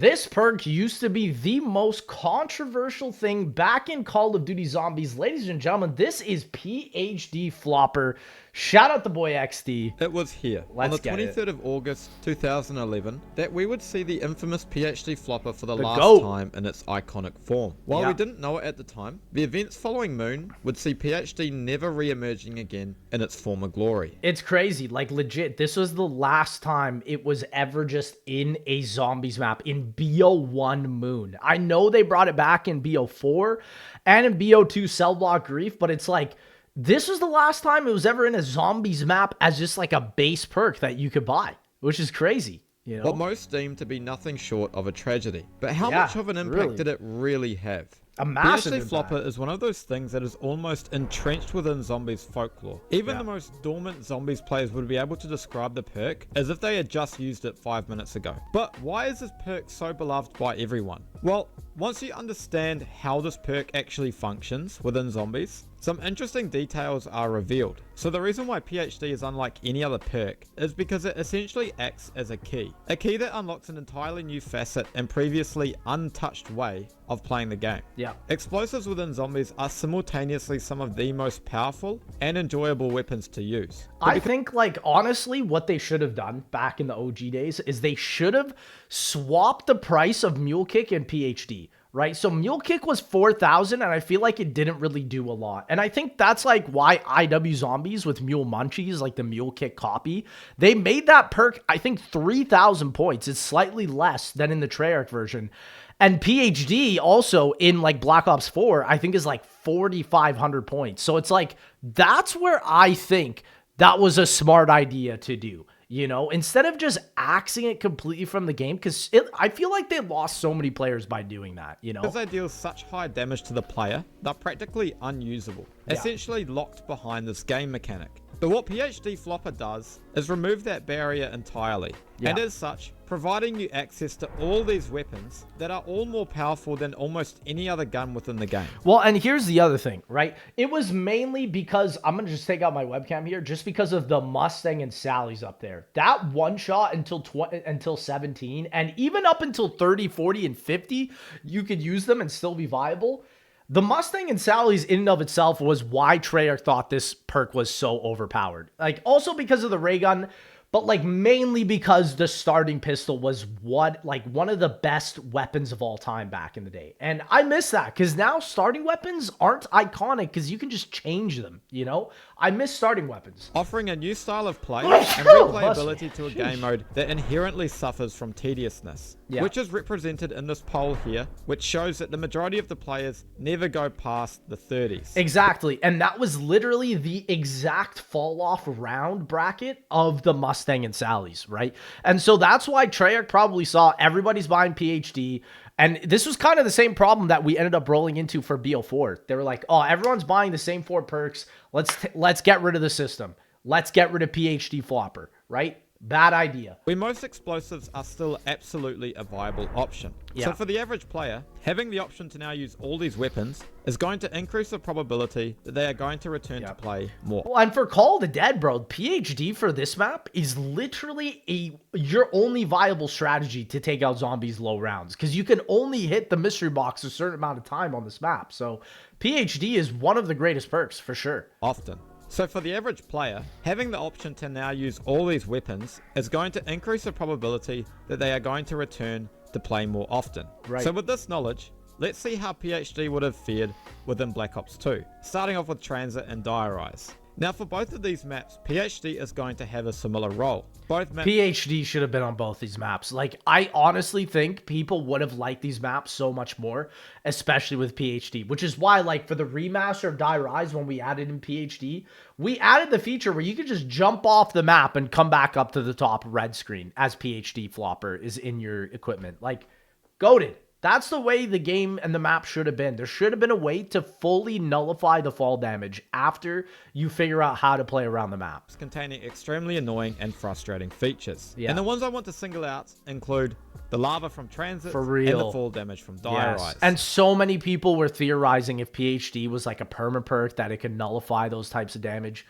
This perk used to be the most controversial thing back in Call of Duty Zombies. Ladies and gentlemen, this is PhD Flopper. Shout out the boy XD. It was here, on the 23rd of August 2011, that we would see the infamous PhD Flopper for the last GOAT. time in its iconic form. While we didn't know it at the time, the events following Moon would see PhD never re-emerging again in its former glory. It's crazy, like legit, this was the last time it was ever just in a Zombies map in BO1 Moon. I know they brought it back in BO4 and in BO2 Cell Block Grief, but it's like, this was the last time it was ever in a Zombies map as just like a base perk that you could buy, which is crazy. You know? What most deem to be nothing short of a tragedy. But how much of an impact did it really have? A massive PhD Flopper is one of those things that is almost entrenched within Zombies folklore. Even the most dormant Zombies players would be able to describe the perk as if they had just used it 5 minutes ago. But why is this perk so beloved by everyone? Well, once you understand how this perk actually functions within Zombies, some interesting details are revealed. So the reason why PhD is unlike any other perk is because it essentially acts as a key that unlocks an entirely new facet and previously untouched way of playing the game. Explosives within Zombies are simultaneously some of the most powerful and enjoyable weapons to use. I think, like, honestly, what they should have done back in the OG days is they should have swapped the price of Mule Kick and PhD. Right? So Mule Kick was 4,000 and I feel like it didn't really do a lot. And I think that's like why IW Zombies with Mule Munchies, like the Mule Kick copy, they made that perk, I think 3,000 points. It's slightly less than in the Treyarch version. And PhD also in like Black Ops 4, I think is like 4,500 points. So it's like, that's where I think that was a smart idea to do. You know, instead of just axing it completely from the game, because I feel like they lost so many players by doing that, you know? Because they deal such high damage to the player, they're practically unusable, essentially locked behind this game mechanic. But what PhD Flopper does is remove that barrier entirely, and as such, providing you access to all these weapons that are all more powerful than almost any other gun within the game. Well, and here's the other thing, right? It was mainly because, I'm going to just take out my webcam here, just because of the Mustang and Sally's up there. That one shot until 17, and even up until 30, 40, and 50, you could use them and still be viable. The Mustang and Sally's in and of itself was why Treyarch thought this perk was so overpowered. Like, also because of the ray gun, but like mainly because the starting pistol was one of the best weapons of all time back in the day. And I miss that because now starting weapons aren't iconic because you can just change them, you know? I miss starting weapons. Offering a new style of play and replayability to a game mode that inherently suffers from tediousness, which is represented in this poll here, which shows that the majority of the players never go past the 30s. Exactly, and that was literally the exact fall-off round bracket of the Mustang and Sally's, right? And so that's why Treyarch probably saw everybody's buying PhD, and this was kind of the same problem that we ended up rolling into for BO4. They were like, oh, everyone's buying the same 4 perks. Let's get rid of the system. Let's get rid of PhD Flopper, right? Bad idea. Most explosives are still absolutely a viable option. So for the average player, having the option to now use all these weapons is going to increase the probability that they are going to return to play more. Well, and for Call of the Dead, bro, PhD for this map is literally your only viable strategy to take out zombies low rounds, because you can only hit the mystery box a certain amount of time on this map. So PhD is one of the greatest perks for sure. Often. So for the average player, having the option to now use all these weapons is going to increase the probability that they are going to return to play more often. So with this knowledge, let's see how PhD would have fared within Black Ops 2, starting off with Transit and Diarize. Now for both of these maps, PhD is going to have a similar role. Both maps PhD should have been on both these maps. Like, I honestly think people would have liked these maps so much more, especially with PhD, which is why, like, for the remaster of Die Rise, when we added in PhD, we added the feature where you could just jump off the map and come back up to the top red screen as PhD Flopper is in your equipment. Like, goated. That's the way the game and the map should have been. There should have been a way to fully nullify the fall damage after you figure out how to play around the map. Containing extremely annoying and frustrating features. And the ones I want to single out include the lava from Transit and the fall damage from Diarize. And so many people were theorizing if PhD was like a perma-perk that it could nullify those types of damage.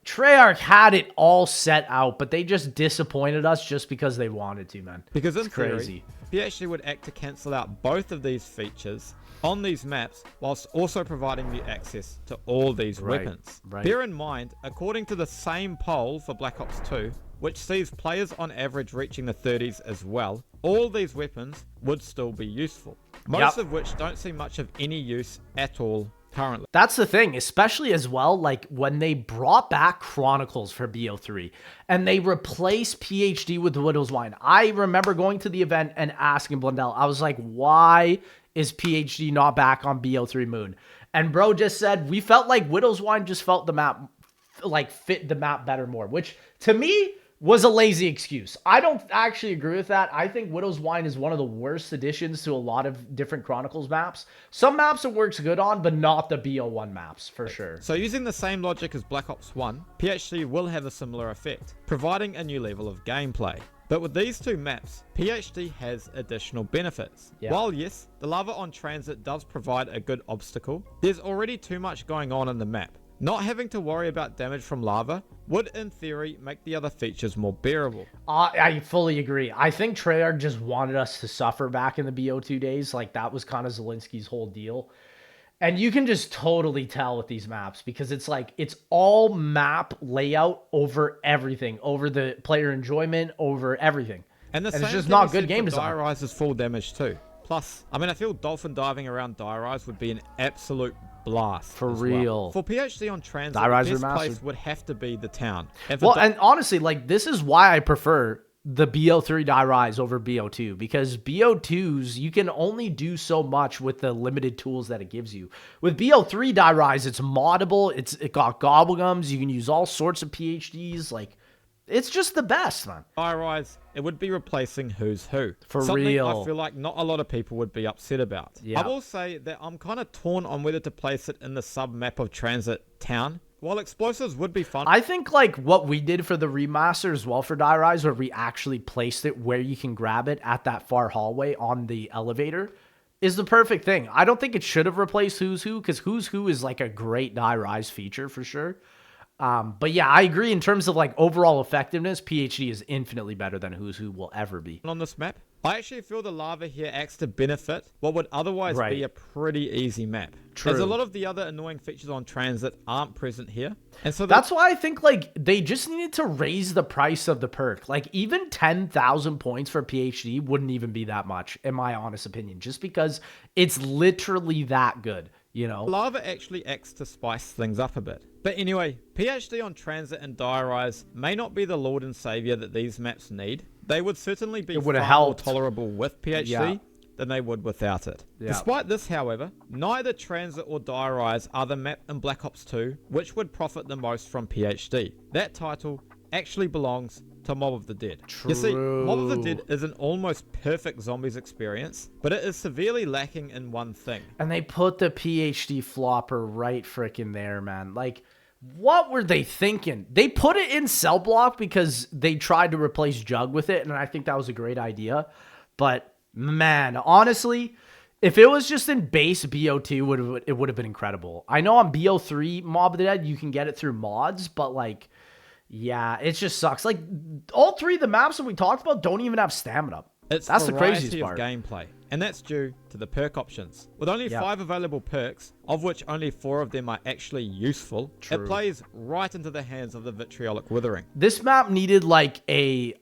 Treyarch had it all set out, but they just disappointed us just because they wanted to, man. Because in It's crazy. theory, PhD would act to cancel out both of these features on these maps, whilst also providing you access to all these weapons. Right. Bear in mind, according to the same poll for Black Ops 2, which sees players on average reaching the 30s as well, all these weapons would still be useful. Most of which don't see much of any use at all currently. That's the thing, especially as well, like when they brought back Chronicles for BO3 and they replaced PhD with Widow's Wine. I remember going to the event and asking Blundell, I was like, why is PhD not back on BO3 Moon? And bro just said, we felt like Widow's Wine just felt the map, like fit the map better more, which to me was a lazy excuse. I don't actually agree with that. I think Widow's Wine is one of the worst additions to a lot of different Chronicles maps. Some maps it works good on, but not the BO1 maps, for sure. So using the same logic as Black Ops 1, PhD will have a similar effect, providing a new level of gameplay. But with these two maps, PhD has additional benefits. While yes, the lava on transit does provide a good obstacle, there's already too much going on in the map. Not having to worry about damage from lava would, in theory, make the other features more bearable. I fully agree. I think Treyarch just wanted us to suffer back in the BO2 days. Like, that was kind of Zelensky's whole deal. And you can just totally tell with these maps because it's like, it's all map layout over everything, over the player enjoyment, over everything. And it's just not good game design. Dire-Rise is full damage too. Plus, I mean, I feel dolphin diving around Dire-Rise would be an absolute blast. For real. Well. For PhD on transit, the best place would have to be the town. And honestly, like, this is why I prefer the BO3 Die-Rise over BO2, because BO2s, you can only do so much with the limited tools that it gives you. With BO3 Die-Rise, it's moddable, it got gobblegums, you can use all sorts of PhDs, like, it's just the best, man. Die-Rise, it would be replacing Who's Who. For Something real. I feel like not a lot of people would be upset about. Yeah. I will say that I'm kind of torn on whether to place it in the sub-map of Transit Town. While explosives would be fun. I think like what we did for the remaster as well for Die-Rise, where we actually placed it where you can grab it at that far hallway on the elevator, is the perfect thing. I don't think it should have replaced Who's Who, because Who's Who is like a great Die-Rise feature for sure. But yeah, I agree in terms of like overall effectiveness, PhD is infinitely better than Who's Who will ever be. On this map, I actually feel the lava here acts to benefit what would otherwise be a pretty easy map. True. As a lot of the other annoying features on Transit aren't present here. And so that's why I think like they just needed to raise the price of the perk. Like even 10,000 points for PhD wouldn't even be that much, in my honest opinion, just because it's literally that good. You know, lava actually acts to spice things up a bit. But anyway, PhD on Transit and Die-Rise may not be the Lord and Savior that these maps need. They would certainly be far more tolerable with PhD than they would without it. Despite this, however, neither Transit or Die-Rise are the map in Black Ops 2 which would profit the most from PhD. That title actually belongs to Mob of the Dead. True. You see, Mob of the Dead is an almost perfect zombies experience, but it is severely lacking in one thing. And they put the PhD flopper right freaking there, man. Like, what were they thinking? They put it in Cell Block because they tried to replace Jug with it, and I think that was a great idea. But, man, honestly, if it was just in base BO2, it would have been incredible. I know on BO3 Mob of the Dead, you can get it through mods, but, like, yeah, it just sucks. Like, all three of the maps that we talked about don't even have stamina. That's the craziest part. Of gameplay, and that's due to the perk options. With only 5 available perks, of which only 4 of them are actually useful, it plays right into the hands of the vitriolic withering. This map needed like a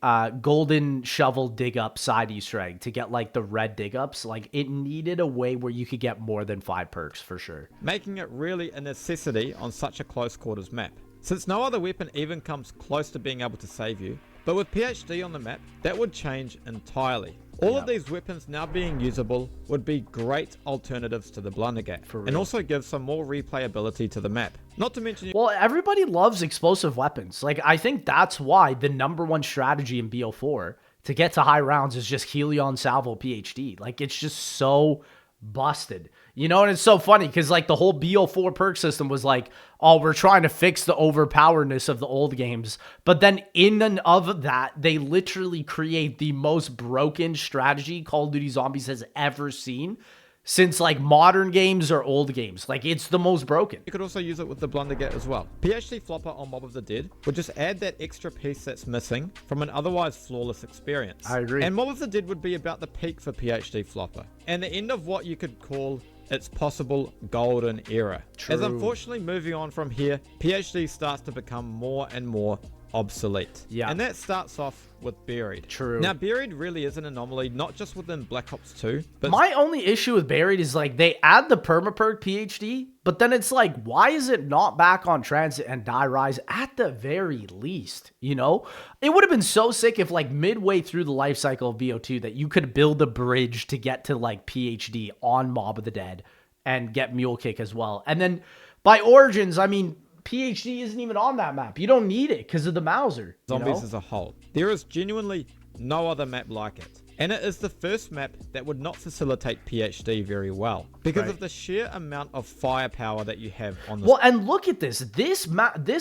golden shovel dig up side Easter egg to get like the red dig ups. Like it needed a way where you could get more than 5 perks for sure. Making it really a necessity on such a close quarters map. Since no other weapon even comes close to being able to save you, but with PhD on the map, that would change entirely. All of these weapons now being usable would be great alternatives to the Blundergat, and also give some more replayability to the map. Not to mention... Well, everybody loves explosive weapons. Like, I think that's why the #1 strategy in BO4 to get to high rounds is just Helion Salvo PhD. Like, it's just so busted. You know, and it's so funny because like the whole BO4 perk system was like, oh, we're trying to fix the overpoweredness of the old games. But then in and of that, they literally create the most broken strategy Call of Duty Zombies has ever seen. since like modern games or old games. Like it's the most broken. You could also use it with the Blundergat as well. PhD Flopper on Mob of the Dead would just add that extra piece that's missing from an otherwise flawless experience. I agree. And Mob of the Dead would be about the peak for PhD Flopper, and the end of what you could call its possible golden era. True. As unfortunately moving on from here, PhD starts to become more and more obsolete. Yeah. And that starts off with Buried. True. Now, Buried really is an anomaly, not just within Black Ops 2, but My only issue with Buried is like they add the perma-perk PhD, but then it's like, why is it not back on Transit and Die Rise at the very least? You know, it would have been so sick if like midway through the life cycle of BO2 that you could build a bridge to get to like PhD on Mob of the Dead and get Mule Kick as well. And then by Origins, I mean, PhD isn't even on that map. You don't need it because of the Mauser. Zombies as a whole. There is genuinely no other map like it. And it is the first map that would not facilitate PhD very well because of the sheer amount of firepower that you have on this. Well, and look at this. This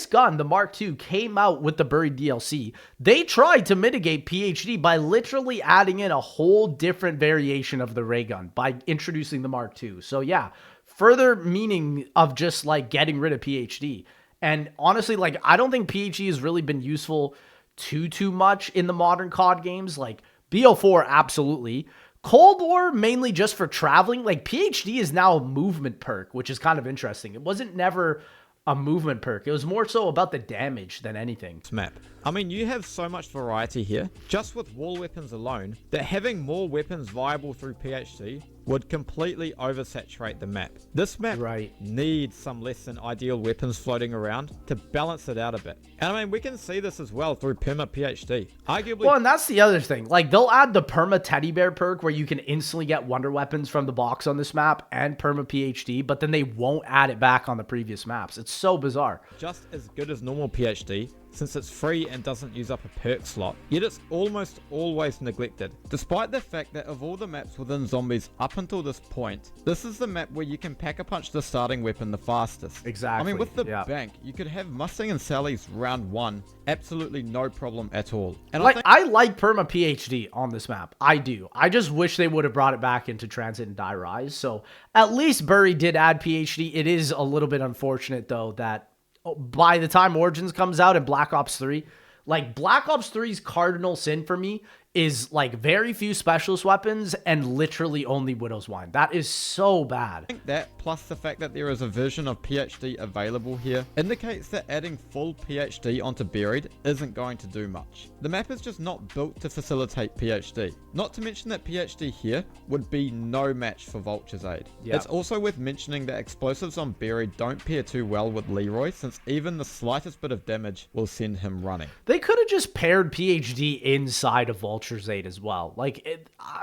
gun, the Mark II, came out with the Buried DLC. They tried to mitigate PhD by literally adding in a whole different variation of the ray gun by introducing the Mark II. So yeah, further meaning of just like getting rid of PhD. And honestly, like I don't think PhD has really been useful too much in the modern COD games. Like BO4, absolutely. Cold War, mainly just for traveling. Like PhD is now a movement perk, which is kind of interesting. It wasn't never a movement perk. It was more so about the damage than anything. Map. I mean, you have so much variety here, just with wall weapons alone, that having more weapons viable through PhD would completely oversaturate the map. This map needs some less than ideal weapons floating around to balance it out a bit. And I mean, we can see this as well through perma PhD. Arguably, well, and that's the other thing. Like, they'll add the perma teddy bear perk where you can instantly get wonder weapons from the box on this map and perma PhD, but then they won't add it back on the previous maps. It's so bizarre. Just as good as normal PhD, since it's free and doesn't use up a perk slot, yet it's almost always neglected. Despite the fact that of all the maps within Zombies up until this point, this is the map where you can pack-a-punch the starting weapon the fastest. Exactly. I mean, with the bank, you could have Mustang and Sally's round 1, absolutely no problem at all. And like, I like perma PhD on this map. I do. I just wish they would have brought it back into Transit and Die Rise. So at least Bury did add PhD. It is a little bit unfortunate, though, that by the time Origins comes out in Black Ops 3, like Black Ops 3's cardinal sin for me is like very few specialist weapons and literally only Widow's Wine. That is so bad. I think that, plus the fact that there is a version of PhD available here, indicates that adding full PhD onto Buried isn't going to do much. The map is just not built to facilitate PhD. Not to mention that PhD here would be no match for Vulture's aid. Yep. It's also worth mentioning that explosives on Buried don't pair too well with Leroy, since even the slightest bit of damage will send him running. They could have just paired PhD inside of Vulture's aid as well. Like,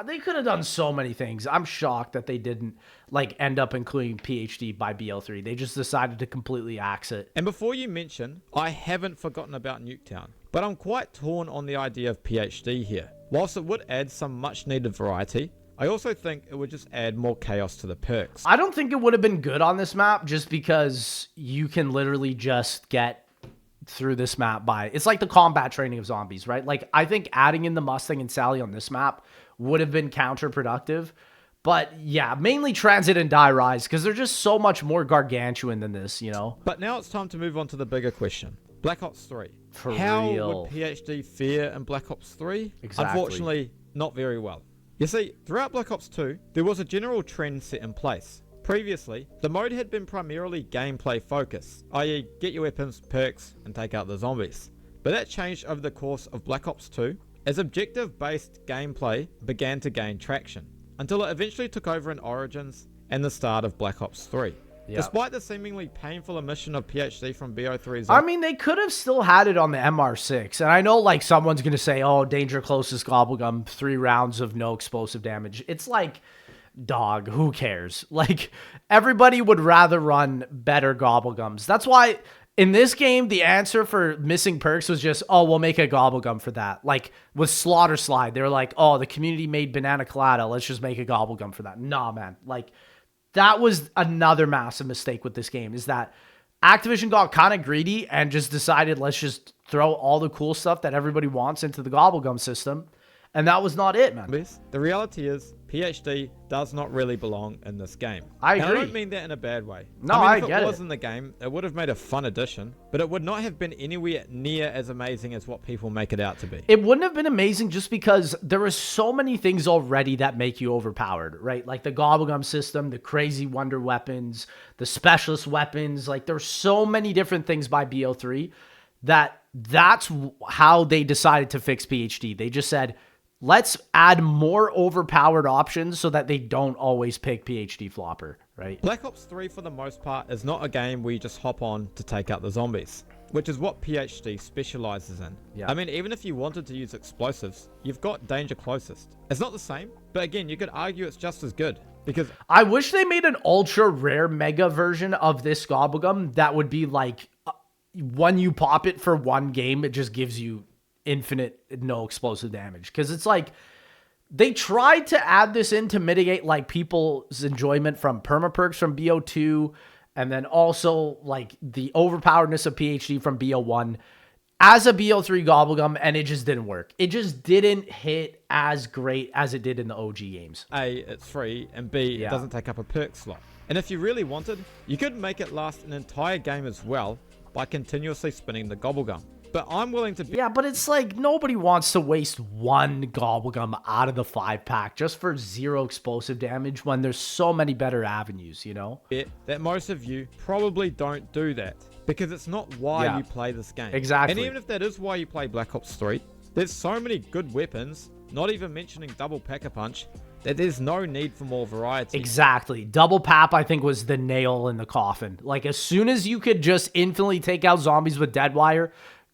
they could have done so many things. I'm shocked that they didn't like end up including PhD by BO3. They just decided to completely axe it. And before you mention, I haven't forgotten about Nuketown, but I'm quite torn on the idea of PhD here. Whilst it would add some much needed variety, I also think it would just add more chaos to the perks. I don't think it would have been good on this map just because you can literally just get through this map by, it's like the combat training of zombies, right? Like, I think adding in the Mustang and Sally on this map would have been counterproductive. But yeah, mainly Transit and Die Rise, because they're just so much more gargantuan than this, you know? But now it's time to move on to the bigger question. Black Ops 3. For How real. would PhD fare in Black Ops 3? Exactly. Unfortunately, not very well. You see, throughout Black Ops 2, there was a general trend set in place. Previously, the mode had been primarily gameplay focused, i.e. get your weapons, perks, and take out the zombies. But that changed over the course of Black Ops 2, as objective-based gameplay began to gain traction, until it eventually took over in Origins and the start of Black Ops 3. Yep. Despite the seemingly painful omission of PhD from BO3's... I mean, they could have still had it on the MR6. And I know, like, someone's going to say, oh, Danger Closest Gobblegum, 3 rounds of no explosive damage. It's like, dog, who cares? Like, everybody would rather run better Gobblegums. That's why... in this game, the answer for missing perks was just, oh, we'll make a Gobblegum for that. Like, with Slaughter Slide, they were like, oh, the community made Banana Colada. Let's just make a Gobblegum for that. Nah, man. Like, that was another massive mistake with this game, is that Activision got kind of greedy and just decided, let's just throw all the cool stuff that everybody wants into the Gobblegum system. And that was not it, man. The reality is, PhD does not really belong in this game. I agree. agree. And I don't mean that in a bad way. No, I mean, I get if it was it. in the game, it would have made a fun addition, but it would not have been anywhere near as amazing as what people make it out to be. It wouldn't have been amazing just because there are so many things already that make you overpowered, right? Like the Gobblegum system, the crazy wonder weapons, the specialist weapons. Like there's so many different things by BO3 that's how they decided to fix PhD. They just said, let's add more overpowered options so that they don't always pick PhD flopper, right? Black Ops 3, for the most part, is not a game where you just hop on to take out the zombies, which is what PhD specializes in. Yeah. I mean, even if you wanted to use explosives, you've got Danger Closest. It's not the same, but again, you could argue it's just as good. Because I wish they made an ultra rare mega version of this Gobblegum that would be like, when you pop it for one game, it just gives you infinite no explosive damage. Because it's like they tried to add this in to mitigate like people's enjoyment from perma-perks from BO2, and then also like the overpoweredness of PhD from BO1 as a BO3 Gobblegum, and it just didn't work. It just didn't hit as great as it did in the OG games. A, it's free, and B, it doesn't take up a perk slot. And if you really wanted, you could make it last an entire game as well by continuously spinning the Gobblegum. But I'm willing to... Yeah, but it's like nobody wants to waste one Gobblegum out of the 5-pack just for 0 explosive damage when there's so many better avenues, you know? bet that most of you probably don't do that because it's not why you play this game. Exactly. And even if that is why you play Black Ops 3, there's so many good weapons, not even mentioning double pack-a-punch, that there's no need for more variety. Exactly. Double pap, I think, was the nail in the coffin. Like, as soon as you could just infinitely take out zombies with Deadwire,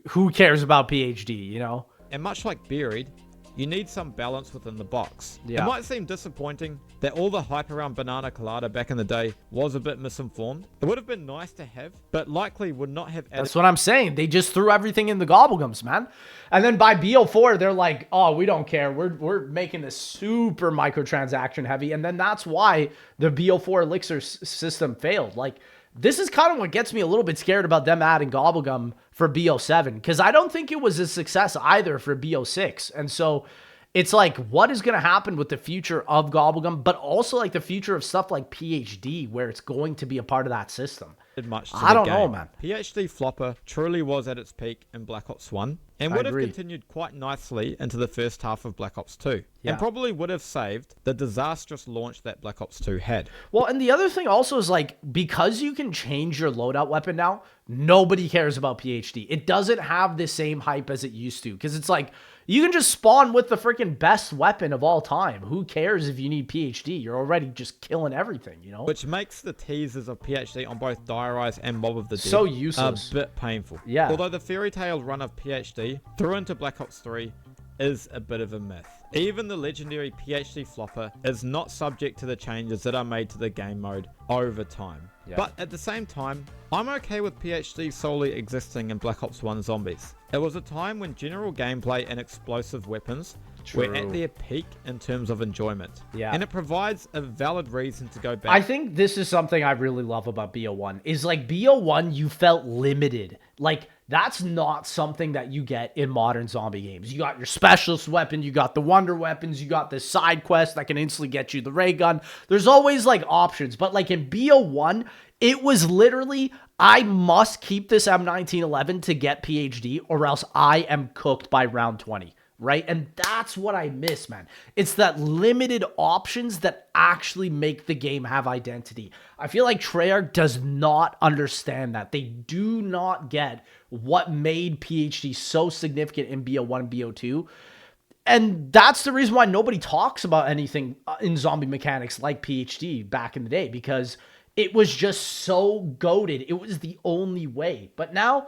who cares about PhD, you know? And much like Buried, you need some balance within the box. Yeah. It might seem disappointing that all the hype around Banana Colada back in the day was a bit misinformed. It would have been nice to have, but likely would not have added... That's what I'm saying. They just threw everything in the Gobblegums, man. And then by BO4, they're like, oh, we don't care. We're making this super microtransaction heavy. And then that's why the BO4 Elixir system failed. Like, this is kind of what gets me a little bit scared about them adding Gobblegum for BO7, because I don't think it was a success either for BO6. And so it's like, what is going to happen with the future of Gobblegum, but also like the future of stuff like PhD, where it's going to be a part of that system? Much to I don't know, man. PhD Flopper truly was at its peak in Black Ops 1 and would have continued quite nicely into the first half of Black Ops 2 and probably would have saved the disastrous launch that Black Ops 2 had. Well, and the other thing also is like, because you can change your loadout weapon now, nobody cares about PhD. It doesn't have the same hype as it used to, because it's like, you can just spawn with the freaking best weapon of all time. Who cares if you need PhD? You're already just killing everything, you know? Which makes the teasers of PhD on both Dire Eyes and Mob of the Dead so useless. A bit painful. Yeah. Although the fairy tale run of PhD through into Black Ops 3 is a bit of a myth. Even the legendary PhD Flopper is not subject to the changes that are made to the game mode over time. Yeah. But at the same time, I'm okay with PhD solely existing in Black Ops 1 Zombies. It was a time when general gameplay and explosive weapons were at their peak in terms of enjoyment. Yeah. And it provides a valid reason to go back. I think this is something I really love about BO1, is like BO1, you felt limited. Like, that's not something that you get in modern zombie games. You got your specialist weapon, you got the wonder weapons, you got this side quest that can instantly get you the ray gun. There's always like options, but like in BO1, it was literally, I must keep this M1911 to get PhD or else I am cooked by round 20. Right? And that's what I miss, man. It's that limited options that actually make the game have identity. I feel like Treyarch does not understand that. They do not get what made PhD so significant in BO1 and BO2. And that's the reason why nobody talks about anything in zombie mechanics like PhD back in the day, because it was just so goated. It was the only way. But now,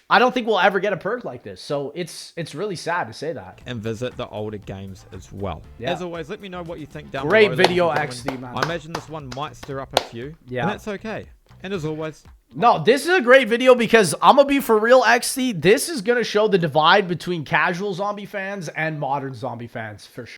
I don't think we'll ever get a perk like this. So it's really sad to say that. And visit the older games as well. Yeah. As always, let me know what you think down below. Great video, XD, man. I imagine this one might stir up a few. Yeah. And that's okay. And as always... No, this is a great video because I'm going to be for real, XD. This is going to show the divide between casual zombie fans and modern zombie fans for sure.